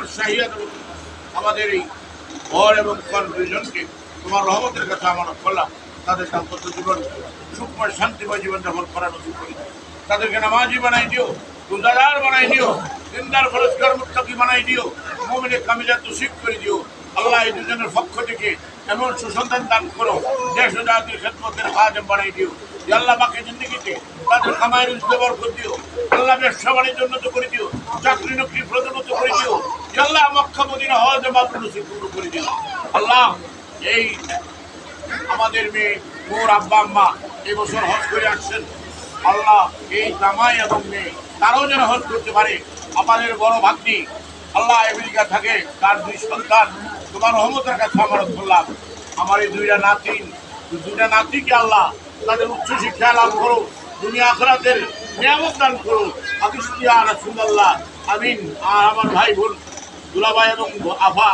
আমার শাহিয়াত আমাদের এই ঘর এবং ঘর দুইজনকে তোমার রহমতের কাছে আমানত করলাম। তাদের দাম্পত্য জীবন সুখময় শান্তিময় জীবনযাপন করার নসিব করে দিও। তাদেরকে নামাজি বানাই দিও, রোজাদার বানাই দিও, দিনদার ফরজগার মুত্তাকি বানাই দিও, মুমিনে কামিলাত নসিব করে দিও। আল্লাহ এই দুজনের পক্ষ থেকে এমন সুসন্তান দান করো, দেশ ও জাতির খেদমতের খাদেম বানাই দিও। আল্লাহ বাকি জিন্দগিতে তাদের কামাইয়ের ব্যবহার করে দিও। আল্লাহ ব্যবসা বাণিজ্য উন্নত করে দিও, চাকরি নকরি প্রদোন্নত করে দিও। আল্লাহ মক্কা মদিনা হজ মাবরুর নসিব করে দিও। আল্লাহ এই আমাদের মেয়ে মোর আব্বা আম্মা এবছর হজ করে আসছেন, আল্লাহ এই জামাই এবং মেয়ে তারাও যেন হজ করতে পারে। আমাদের বড় ভাগ্নি আল্লাহ আমেরিকা থাকে, তার দুই সন্তান তোমার রহমতের কাছে আমানত করলাম। আমার এই দুইটা নাতিকে আল্লাহ তাদের উচ্চ শিক্ষা লাভ করো, দুনিয়া আখিরাতের নিয়ামত দান করো। আবিষ্টিয়া রাসূলুল্লাহ আমিন। আর আমার ভাই বোন দুলাভাই এবং আফা